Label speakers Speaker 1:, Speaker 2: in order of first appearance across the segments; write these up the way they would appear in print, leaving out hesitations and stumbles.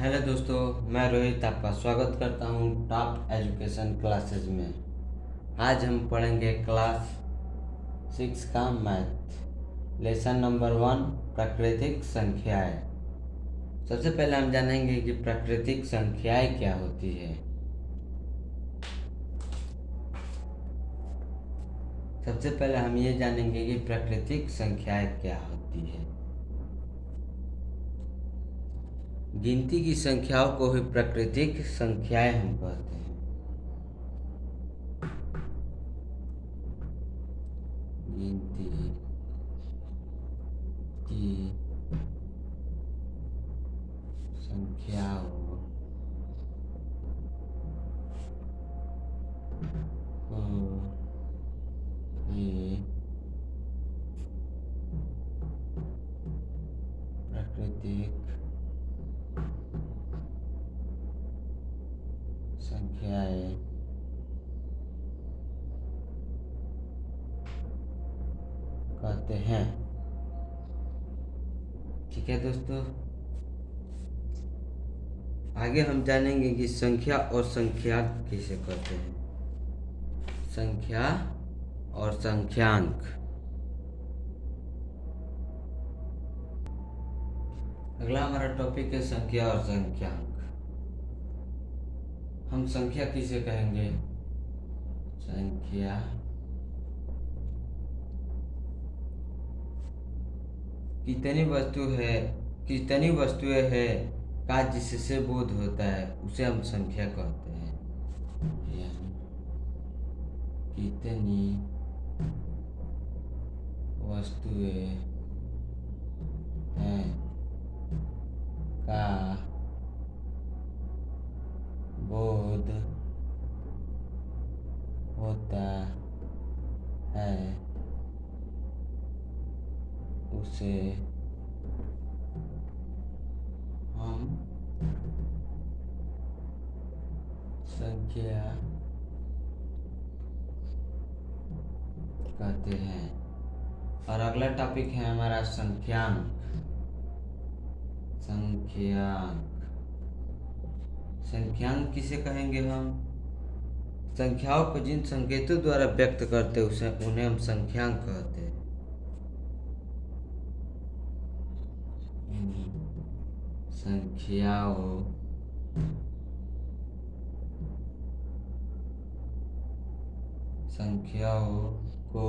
Speaker 1: Hello दोस्तों, मैं रोहित आपका स्वागत करता हूं टॉप एजुकेशन क्लासेस में। आज हम पढ़ेंगे क्लास 6 का मैथ, लेसन नंबर 1, प्राकृतिक संख्याएं। सबसे पहले हम जानेंगे कि प्राकृतिक संख्याएं क्या होती है। सबसे पहले हम ये जानेंगे कि प्राकृतिक संख्याएं क्या होती है। गिनती की संख्याओं को ही प्राकृतिक संख्याएं हम कहते हैं। गिनती की संख्याओं को ही प्राकृतिक संख्याएं कहते हैं। ठीक है दोस्तों, आगे हम जानेंगे कि संख्या और संख्यांक किसे कहते हैं। संख्या और संख्यांक। अगला हमारा टॉपिक है संख्या और संख्यांक। हम संख्या किसे कहेंगे? संख्या कितनी वस्तुएं है का जिससे बोध होता है उसे हम संख्या कहते हैं। यानी कितनी वस्तुएं हैं का बोध होता है उसे हम संख्या कहते हैं। और अगला टॉपिक है हमारा संख्यांक। संख्यांक किसे कहेंगे हम? संख्याओं को जिन संकेतों द्वारा व्यक्त करते उन्हें हम संख्यांक कहते हैं। संख्याओं को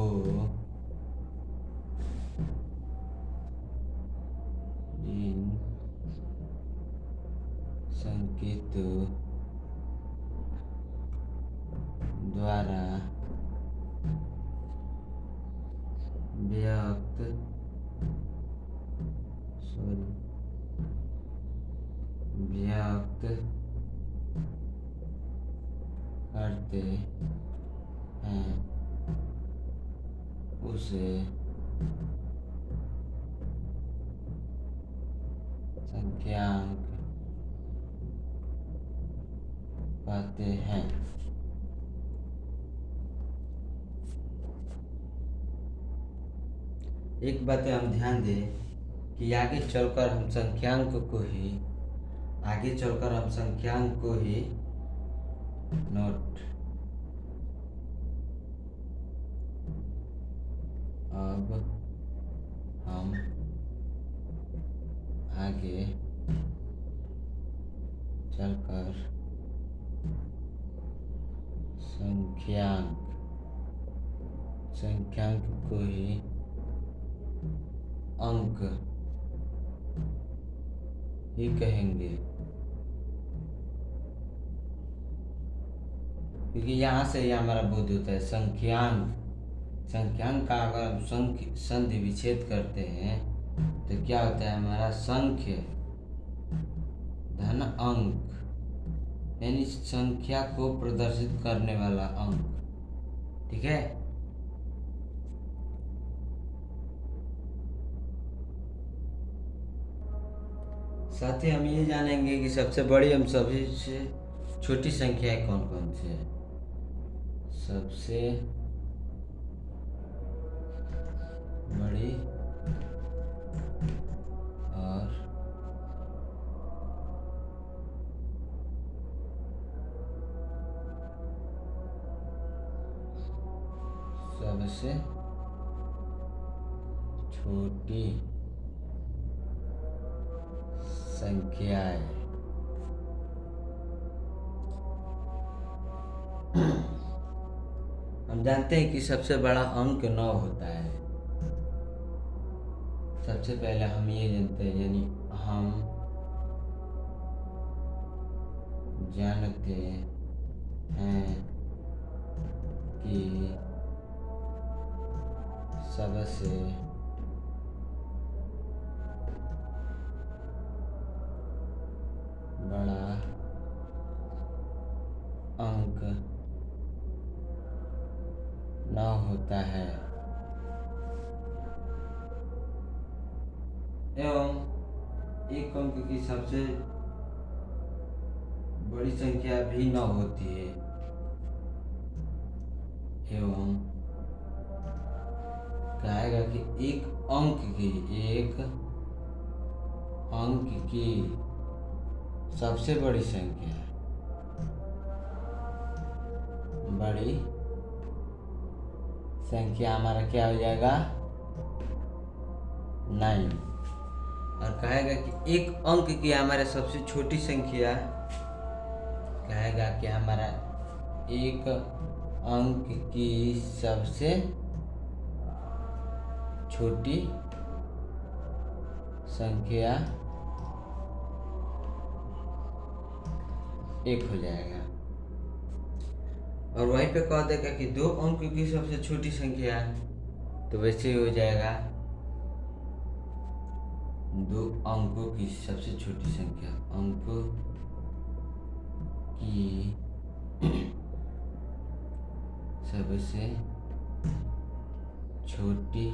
Speaker 1: जिन संकेतों द्वारा व्यक्त करते हैं उसे संख्यांक कहते हैं। एक बात हम ध्यान दें कि आगे चलकर हम संख्यांक को ही नोट अब हम आगे चलकर संख्यांक को ही अंक ही कहेंगे, क्योंकि यहाँ से यह हमारा बोध होता है। संख्यांक का अगर हम संधि विच्छेद करते हैं तो क्या होता है हमारा? संख्य धन अंक, यानी संख्या को प्रदर्शित करने वाला अंक। ठीक है, साथ ही हम ये जानेंगे कि सबसे बड़ी एवं सभी से छोटी संख्याएं कौन कौन सी है। सबसे बड़ी और सबसे छोटी संख्याएं। हम जानते हैं कि सबसे बड़ा अंक 9 होता है। सबसे पहले हम ये जानते हैं, यानी हम जानते हैं कि सबसे बड़ा अंक 9 होता है एवं एक अंक की सबसे बड़ी संख्या भी 9 होती है एवं कहेगा कि एक अंक की सबसे बड़ी संख्या हमारा क्या हो जाएगा 9। और कहेगा कि एक अंक की हमारे सबसे छोटी संख्या, कहेगा कि हमारा एक अंक की सबसे छोटी संख्या 1 हो जाएगा। और वहीं पे कह देगा कि 2 अंकों की सबसे छोटी संख्या, तो वैसे ही हो जाएगा 2 अंकों की सबसे छोटी संख्या, अंकों की सबसे छोटी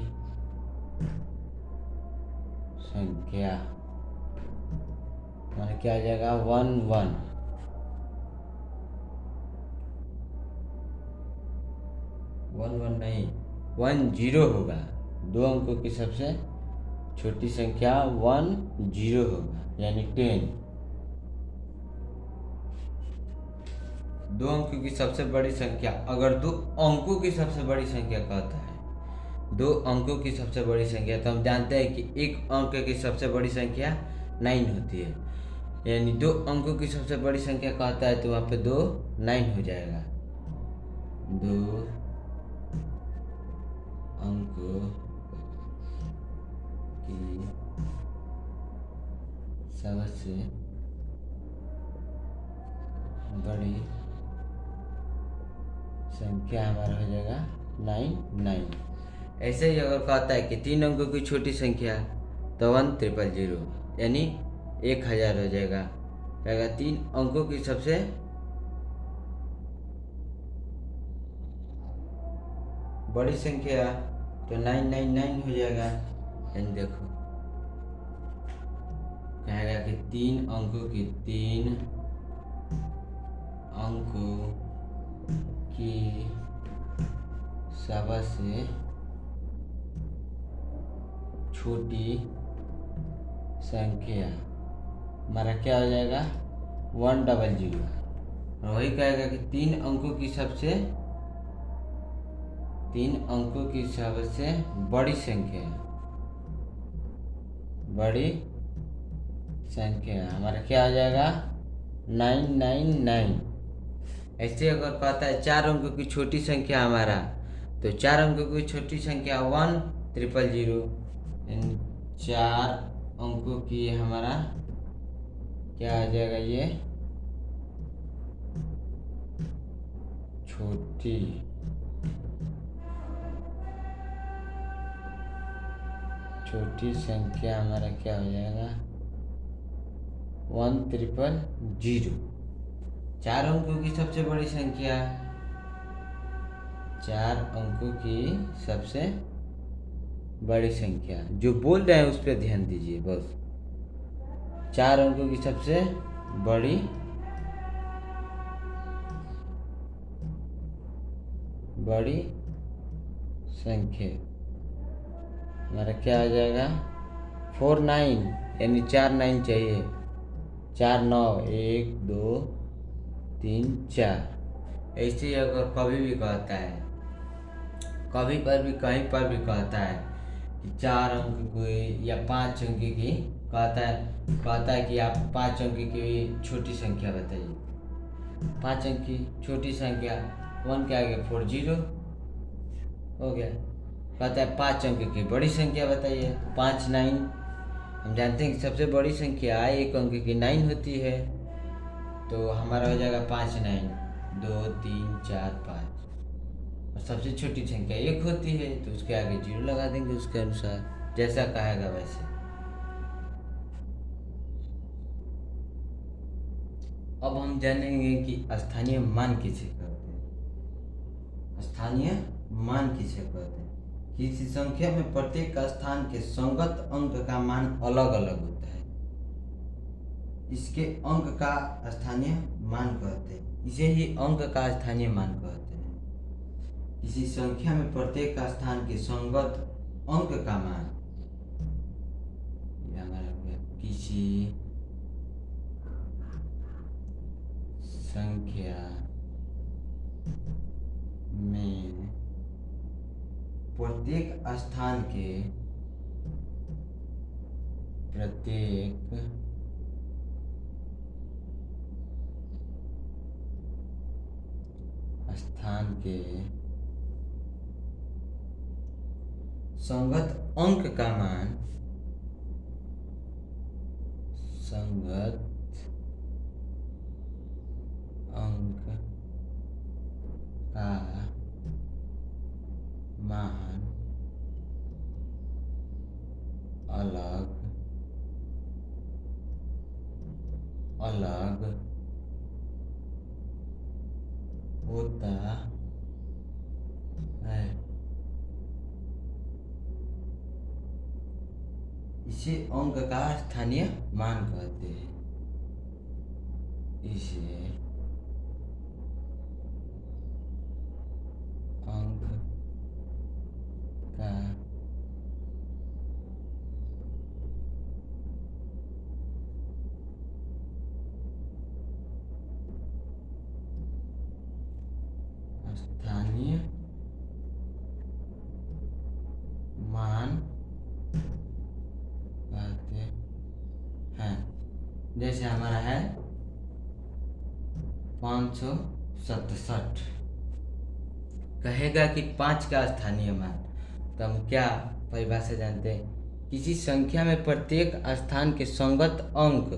Speaker 1: संख्या माने क्या आ जाएगा 1 1 1 1 नहीं 1 0 होगा। 2 अंकों की सबसे छोटी संख्या 1 0 होगा, यानी 10। 2 अंकों की सबसे बड़ी संख्या, अगर 2 अंकों की सबसे बड़ी संख्या कहता है, 2 अंकों की सबसे बड़ी संख्या, तो हम जानते हैं कि एक अंक की सबसे बड़ी संख्या 9 होती है, यानी 2 अंकों की सबसे बड़ी संख्या कहता है तो वहाँ पे 2 9 हो जाएगा। 2 अंकों की सबसे बड़ी संख्या हमारा हो जाएगा 9 9। ऐसे ही अगर कहता है कि 3 अंकों की छोटी संख्या, तो 1000, यानी 1000 हो जाएगा। कहेगा 3 अंकों की सबसे बड़ी संख्या, तो 999 हो जाएगा। यानी देखो कहेगा कि 3 अंकों की सबसे छोटी संख्या हमारा क्या हो जाएगा 100। और वही कहेगा कि 3 अंकों की सबसे बड़ी संख्या हमारा क्या हो जाएगा 999। ऐसे अगर कहता है 4 अंकों की छोटी संख्या हमारा, तो 4 अंकों की छोटी संख्या 1000, यानी 4 अंकों की हमारा क्या आ जाएगा, ये छोटी संख्या हमारा क्या हो जाएगा 1000। 4 अंकों की सबसे बड़ी संख्या, 4 अंकों की सबसे बड़ी संख्या, जो बोल रहे हैं उस पर ध्यान दीजिए बस। 4 अंकों की सबसे बड़ी संख्या हमारा क्या आ जाएगा 49, यानी 4 9 चाहिए, 4 9 1 2 3 4। ऐसे ही अगर कभी भी कहता है कभी पर भी कहीं पर भी कहता है कि 4 अंक की या 5 अंक की कहता है कि आप 5 अंक की छोटी संख्या बताइए। 5 अंक की छोटी संख्या 1 के आगे 4 0 हो गया। कहता है 5 अंक की बड़ी संख्या बताइए, 5 9। हम जानते हैं कि सबसे बड़ी संख्या 1 अंक की 9 होती है, तो हमारा हो जाएगा 5 9 2 3 4 5। और सबसे छोटी संख्या 1 होती है, तो उसके आगे 0 लगा देंगे उसके अनुसार, जैसा कहेगा वैसे। अब हम जानेंगे कि स्थानीय मान किसे कहते हैं। स्थानीय मान किसे कहते हैं? किसी संख्या में प्रत्येक स्थान के संगत अंक का मान अलग अलग होता है, इसके अंक का स्थानीय मान कहते हैं। इसे ही अंक का स्थानीय मान कहते हैं। किसी संख्या में प्रत्येक स्थान के संगत अंक का मान, ये हमारा हो गया, किसी संख्या में प्रत्येक स्थान के संगत अंक का मान अलग अलग होता है। इसे अंक का स्थानीय मान कहते हैं। इसे अंक का स्थानीय मान कहते हैं। जैसे हमारा है 567, कहेगा कि 5 का स्थानीय मान, तो हम क्या परिभाषा जानते हैं? किसी संख्या में प्रत्येक स्थान के संगत अंक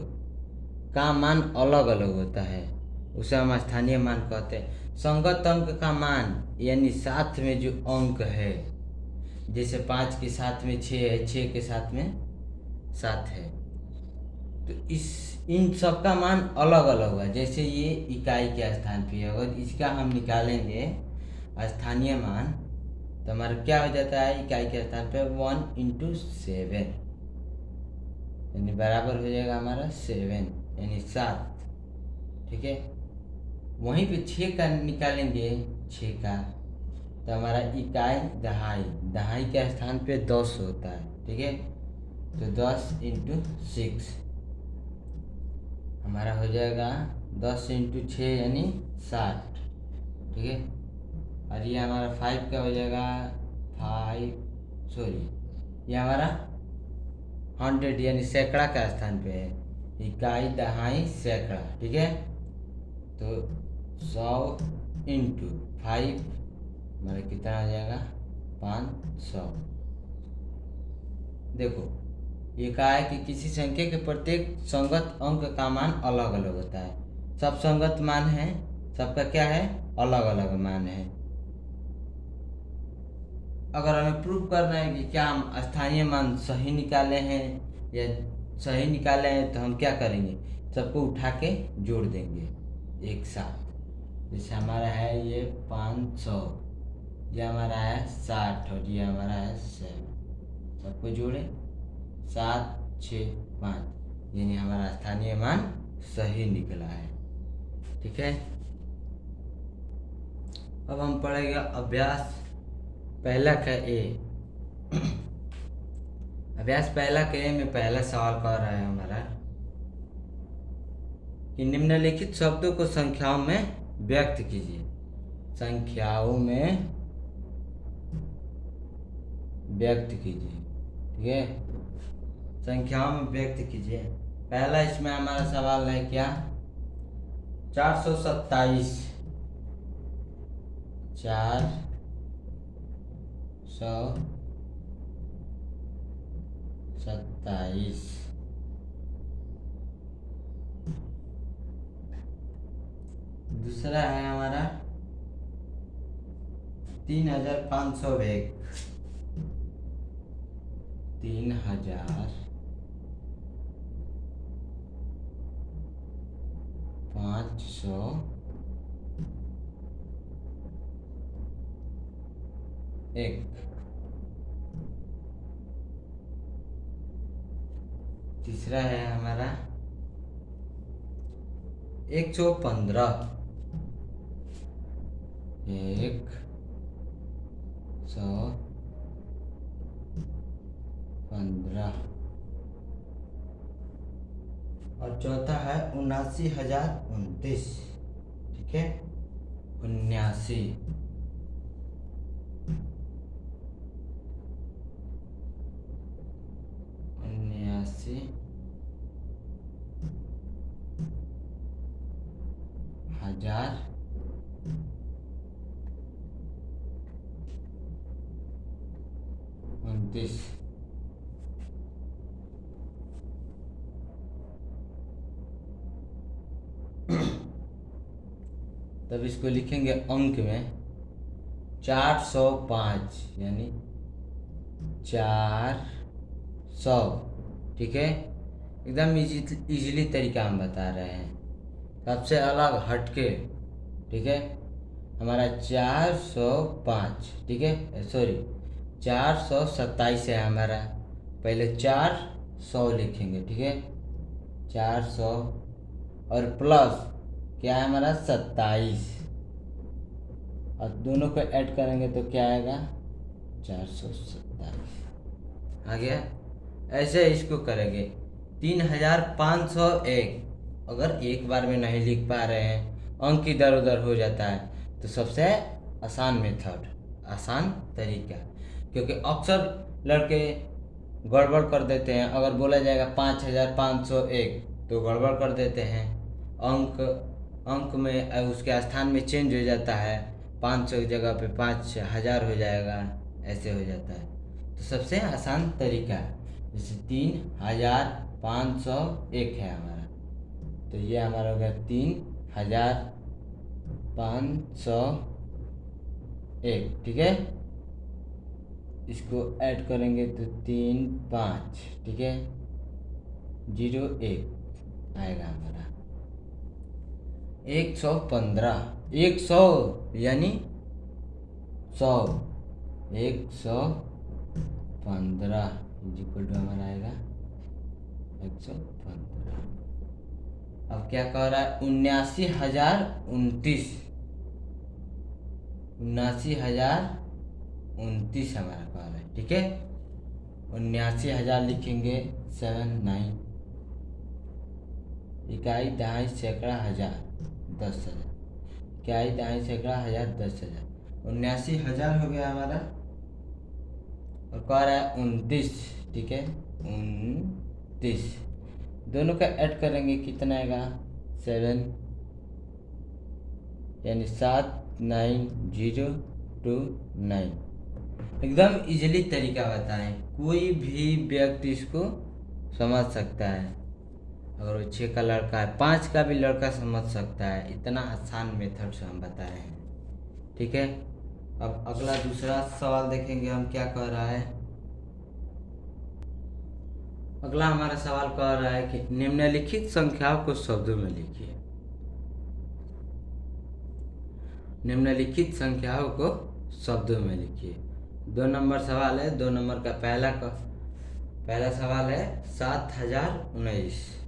Speaker 1: का मान अलग अलग होता है, उसे हम स्थानीय मान कहते हैं। संगत अंक का मान यानी साथ में जो अंक है, जैसे 5 के साथ में 6 है, 6 के साथ में 7 है, तो इन सब का मान अलग अलग हुआ। जैसे ये इकाई के स्थान पे है, अगर इसका हम निकालेंगे स्थानीय मान, तो हमारा क्या हो जाता है? इकाई के स्थान पे 1 × 7 यानी बराबर हो जाएगा हमारा 7 यानी 7। ठीक है, वहीं पे 6 का निकालेंगे, 6 का, तो हमारा इकाई दहाई के स्थान पे 10 होता है। ठीक है, तो 10 × 6 हमारा हो जाएगा 10 × 6 यानी 60। ठीक है, और ये हमारा 5 का हो जाएगा ये हमारा 100 यानी सैकड़ा का स्थान पे है, इकाई दहाई सैकड़ा। ठीक है, तो 100 × 5 हमारा कितना हो जाएगा? 500। देखो, ये कहा है कि किसी संख्या के प्रत्येक संगत अंक का मान अलग अलग होता है। सब संगत मान है, सबका क्या है? अलग अलग मान है। अगर हमें प्रूव करना है कि क्या हम स्थानीय मान सही निकाले हैं या सही निकाले हैं, तो हम क्या करेंगे? सबको उठा के जोड़ देंगे एक साथ। जैसे हमारा है ये 500, ये हमारा है 60 और ये हमारा है 7। सबको जोड़े 7 6 5, यानी हमारा स्थानीय मान सही निकला है। ठीक है, अब हम पढ़ेंगे अभ्यास पहला का ए। अभ्यास पहला के ए में पहला सवाल कह रहा है हमारा कि निम्नलिखित शब्दों को संख्याओं में व्यक्त कीजिए। संख्याओं में व्यक्त कीजिए। ठीक है, संख्याओं में व्यक्त कीजिए। पहला इसमें हमारा सवाल है क्या, 427, 427। दूसरा है हमारा 3501, 3501। तीसरा है हमारा 115, 115। और चौथा है 79,029। ठीक है, 79, 79,029। तब इसको लिखेंगे अंक में 405, यानी 400। ठीक है, एकदम इजीली तरीका हम बता रहे हैं, सबसे अलग हटके। ठीक है, हमारा 405, ठीक है, सॉरी 427 है हमारा। पहले 400 लिखेंगे, ठीक है, 400 और प्लस क्या है हमारा 27, और दोनों को ऐड करेंगे तो क्या आएगा 427 आ गया। ऐसे इसको करेंगे 3501। अगर एक बार में नहीं लिख पा रहे हैं, अंक इधर उधर हो जाता है, तो सबसे आसान मेथड, आसान तरीका, क्योंकि अक्सर लड़के गड़बड़ कर देते हैं। अगर बोला जाएगा 5501 तो गड़बड़ कर देते हैं, अंक में उसके स्थान में चेंज हो जाता है, 500 की जगह पे 5000 हो जाएगा, ऐसे हो जाता है। तो सबसे आसान तरीका जैसे 3501 है हमारा, तो ये हमारा हो गया 3501। ठीक है, इसको ऐड करेंगे तो 35, ठीक है, 01 आएगा हमारा 115, 100 यानी 100, 115 इक्वल टू हमारा आएगा 115। अब क्या कह रहा है 79,029, 79,029 हमारा कह रहा है। ठीक है, 79,000 लिखेंगे 79, इकाई दहाई सैकड़ा हजार 10,000, इकाई दहाई सैकड़ा हजार 10,000, 79,000 हो गया हमारा। और कह रहा है 29, ठीक है, 29, दोनों का ऐड करेंगे कितना आएगा 7, यानी 79,029। एकदम इजीली तरीका बताएं, कोई भी व्यक्ति इसको समझ सकता है। अगर वो 6 का लड़का है, 5 का भी लड़का समझ सकता है, इतना आसान मेथड से हम बता रहे हैं। ठीक है, अब अगला दूसरा सवाल देखेंगे हम क्या कह रहा है। अगला हमारा सवाल कह रहा है कि निम्नलिखित संख्याओं को शब्दों में लिखिए। निम्नलिखित संख्याओं को शब्दों में लिखिए। 2 नंबर सवाल है। 2 नंबर का पहला सवाल है 7,019।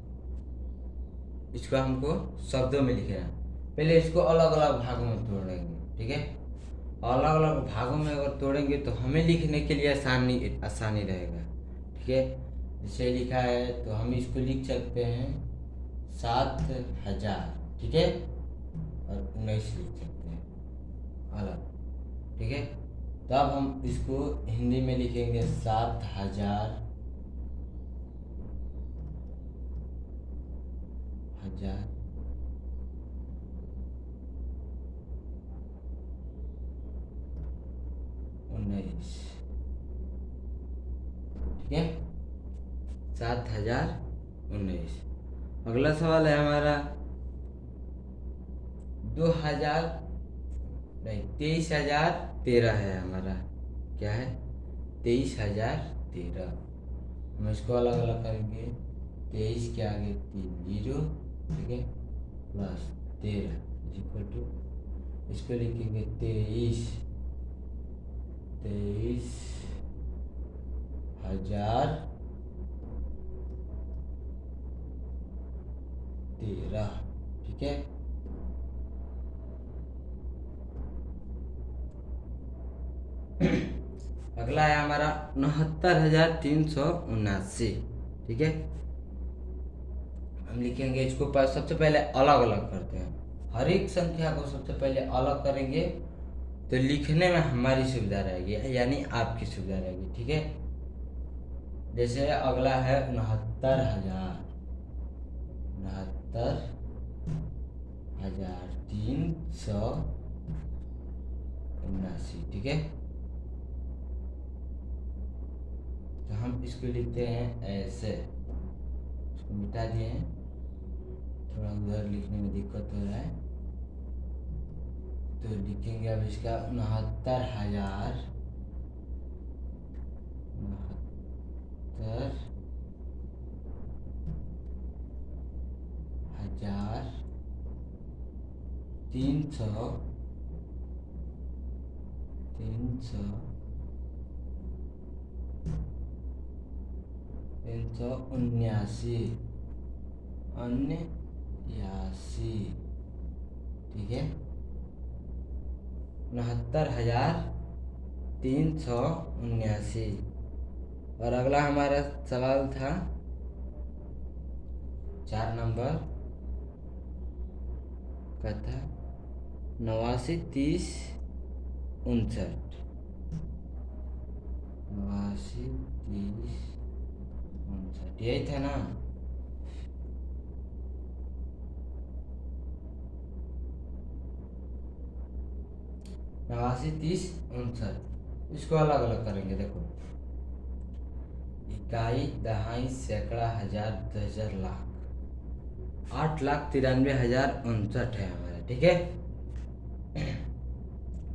Speaker 1: इसको हमको शब्दों में लिखना है। पहले इसको अलग अलग भागों में तोड़ेंगे। ठीक है, अलग अलग भागों में अगर तोड़ेंगे तो हमें लिखने के लिए आसानी रहेगा। ठीक है, जैसे लिखा है तो हम इसको लिख सकते हैं 7,000, ठीक है, और 19 लिख सकते हैं अलग। ठीक है, तो अब हम इसको हिंदी में लिखेंगे 7,000 19। ठीक है, 7,019। अगला सवाल है हमारा 2000 नहीं 23,013 है हमारा। क्या है? 23,013। हम इसको अलग अलग करेंगे। 23 के आगे 3 जीरो, ठीक है, प्लस 13 इक्वल टू, इसको लिखेंगे 23,013। ठीक है, अगला है हमारा 69,379। ठीक है, हम लिखेंगे इसको सबसे पहले अलग अलग करते हैं। हर एक संख्या को सबसे पहले अलग करेंगे तो लिखने में हमारी सुविधा रहेगी, यानी आपकी सुविधा रहेगी। ठीक है, जैसे अगला है 69,379। ठीक है, तो हम इसको लिखते हैं ऐसे, इसको मिटा दिए हैं, थोड़ा उधर लिखने में दिक्कत हो रहा है, तो लिखेंगे अब इसका 69,379। ठीक है, 69,379। और अगला हमारा सवाल था 4 नंबर का था 89,30,59। 89,30,59 यही था ना? नवासी 30,59, इसको अलग अलग करेंगे। देखो, इकाई, दहाई, सैकड़ा, हजार, दशहजार, लाख, 8,93,059 है हमारा। ठीक है,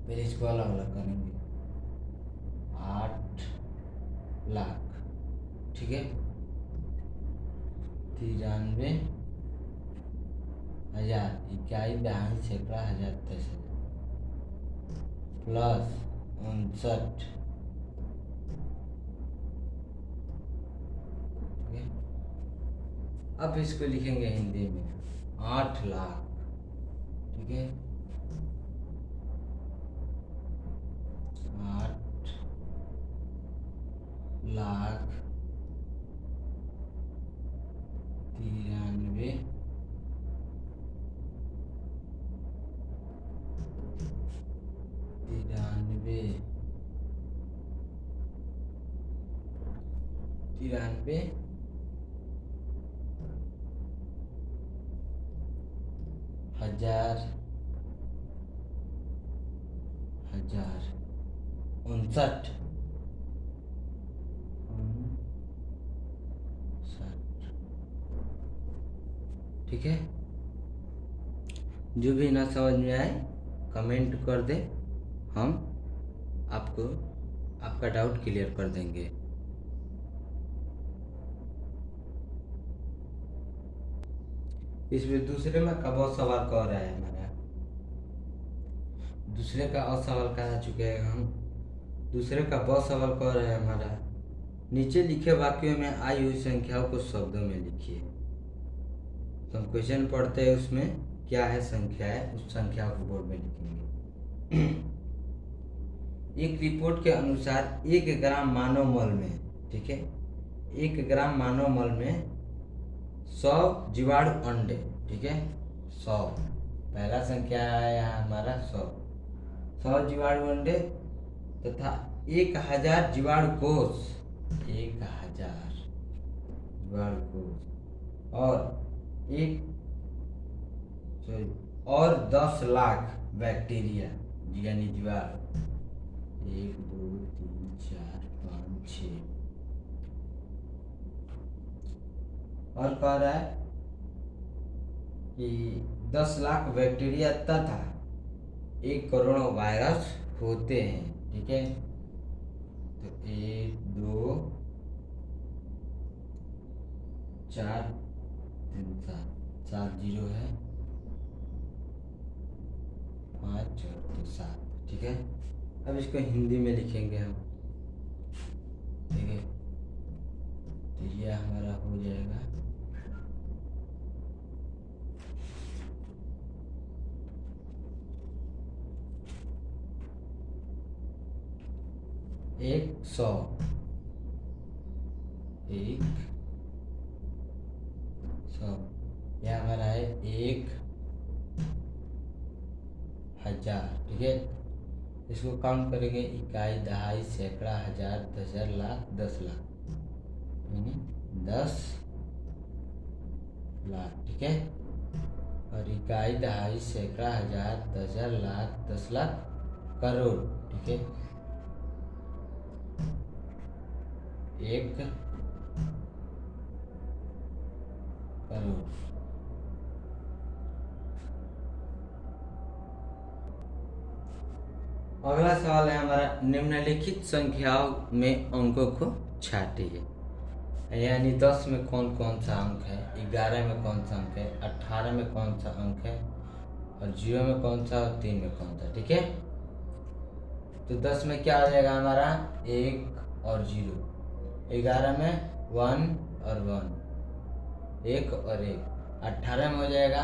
Speaker 1: फिर इसको अलग अलग करेंगे। 8 लाख, ठीक है, 93,000, इकाई, दहाई, सैकड़ा, हजार, दशहजार, प्लस 59। अब इसको लिखेंगे हिंदी में 8 लाख। ठीक है, 8 लाख 93 हजार 59। ठीक है, जो भी ना समझ में आए कमेंट कर दे, हम आपको आपका डाउट क्लियर कर देंगे। इसमें दूसरे में का बहुत सवाल कह रहा है हमारा, दूसरे का और सवाल करा चुके हैं हम। दूसरे का बहुत सवाल कह रहा है हमारा, नीचे लिखे वाक्यों में आई हुई संख्याओं को शब्दों में लिखिए। तो हम क्वेश्चन पढ़ते हैं, उसमें क्या है संख्या है, उस संख्या को बोर्ड में लिखेंगे। एक रिपोर्ट के अनुसार 1 ग्राम मानव मल में, ठीक है, 1 ग्राम मानव मल में 100 जीवाणु अंडे, ठीक है, 100 पहला संख्या है यहाँ हमारा 100 जीवाणु अंडे। तो तथा 1000 जीवाणु कोष, 1000 जीवाणु कोष और 10 लाख बैक्टीरिया यानी जीवाणु, 1 2 3 4 5 6 और कह रहा है कि 10 लाख बैक्टीरिया तथा 1 करोड़ वायरस होते हैं। ठीक है, तो 1 2 4 3 7 7 जीरो है, 5 और 2 7। ठीक है, अब इसको हिंदी में लिखेंगे हम। ठीक है, तो ये हमारा हो जाएगा 100, 100, यह हमारा है 1000। ठीक है, इसको काउंट करेंगे, इकाई, दहाई, सैकड़ा, हजार, 10,000, लाख, 10 लाख, यानी 10 लाख। ठीक है, और इकाई, दहाई, सैकड़ा, हजार, 10,000, लाख, 10 लाख, करोड़। ठीक है, 1 करोड़। अगला सवाल है हमारा, निम्नलिखित संख्याओं में अंकों को छाटिए। यानी 10 में कौन कौन सा अंक है, 11 में कौन सा अंक है, 18 में कौन सा अंक है, और 0 में कौन सा और 3 में कौन सा। ठीक है, तो 10 में क्या हो जाएगा हमारा 1 और 0, 11 में 1 और 1, 1 और 1, 18 में हो जाएगा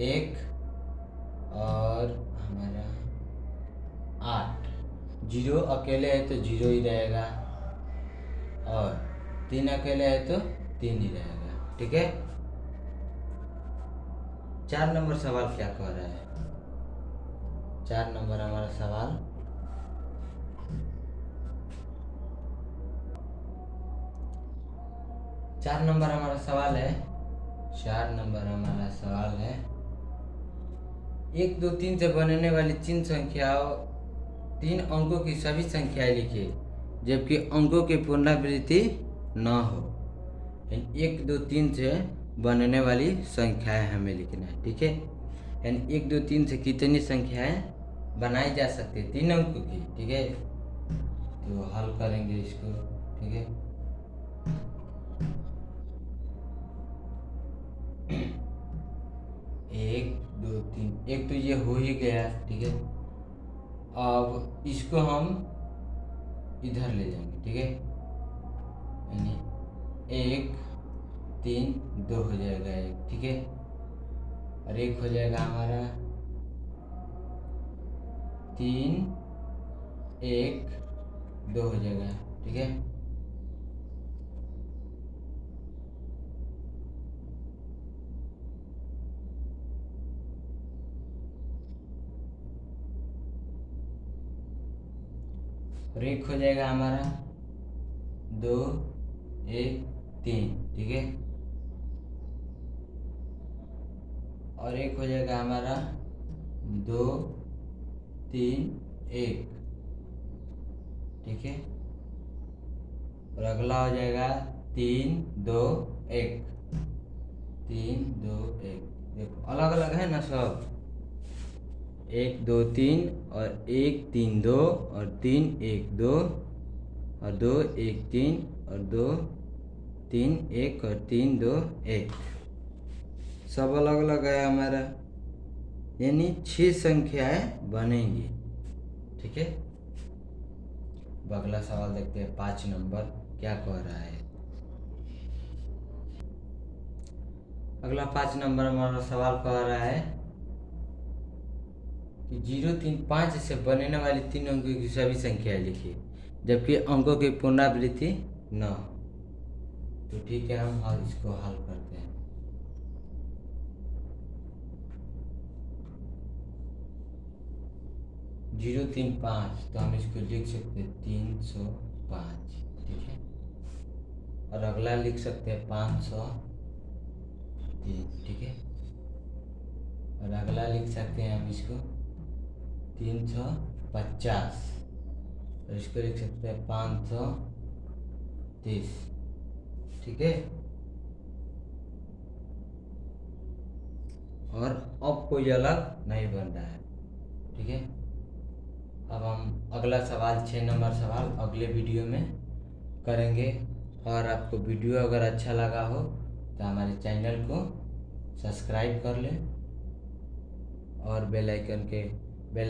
Speaker 1: 1 और हमारा 8, 0 अकेले है तो 0 ही रहेगा, और 3 अकेले है तो 3 ही रहेगा। ठीक है, 4 नंबर सवाल क्या कह रहा है, 4 नंबर हमारा सवाल, चार नंबर हमारा सवाल है, 4 नंबर हमारा सवाल है, 1 2 3 से बनने वाली 3 संख्याओं 3 अंकों की सभी संख्याएं लिखिए जबकि अंकों की पुनरावृत्ति न हो। 1 2 3 से बनने वाली संख्याएं हमें लिखना है। ठीक है, यानी 1 2 3 से कितनी संख्याएं बनाई जा सकती है 3 अंकों की। ठीक है, तो हल करेंगे इसको। ठीक है, एक दो तीन, एक तो ये हो ही गया। ठीक है, अब इसको हम इधर ले जाएंगे। ठीक है, यानी 1 3 2 हो जाएगा 1। ठीक है, और 1 हो जाएगा हमारा 3 1 2 हो जाएगा। ठीक है, और 1 हो जाएगा हमारा 2 1 3। ठीक है, और 1 हो जाएगा हमारा 2 3 1। ठीक है, और अगला हो जाएगा 3 2 1, 3 2 1। देखो अलग अलग है ना सब, 1 2 3 और 1 3 2 और 3 1 2 और 2 1 3 और 2 3 1 और 3 2 1, सब अलग अलग है हमारा, यानी 6 संख्याएं बनेंगी। ठीक है, अगला सवाल देखते हैं 5 नंबर क्या कह रहा है। अगला 5 नंबर हमारा सवाल कह रहा है कि 0 3 5 से बनने वाली 3 अंकों की सभी संख्याएं लिखिए जबकि अंकों की पुनरावृत्ति न हो। तो ठीक है, हम इसको हल करते हैं। 0 035, तो हम इसको लिख सकते हैं 305, ठीक है। और अगला लिख सकते हैं 503, ठीक है। और अगला लिख सकते हैं हम इसको 350, और इसको लिख सकते हैं 530, ठीक है। और अब कोई अलग नहीं बन रहा है, ठीक है। अब हम अगला सवाल 6 नंबर सवाल अगले वीडियो में करेंगे। और आपको वीडियो अगर अच्छा लगा हो तो हमारे चैनल को सब्सक्राइब कर लें और बेल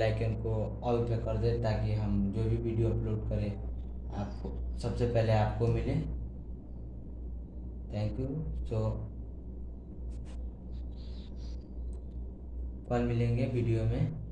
Speaker 1: आइकन को ऑल पे कर दें, ताकि हम जो भी वीडियो अपलोड करें आपको सबसे पहले आपको मिले। Thank you. सो कल मिलेंगे वीडियो में।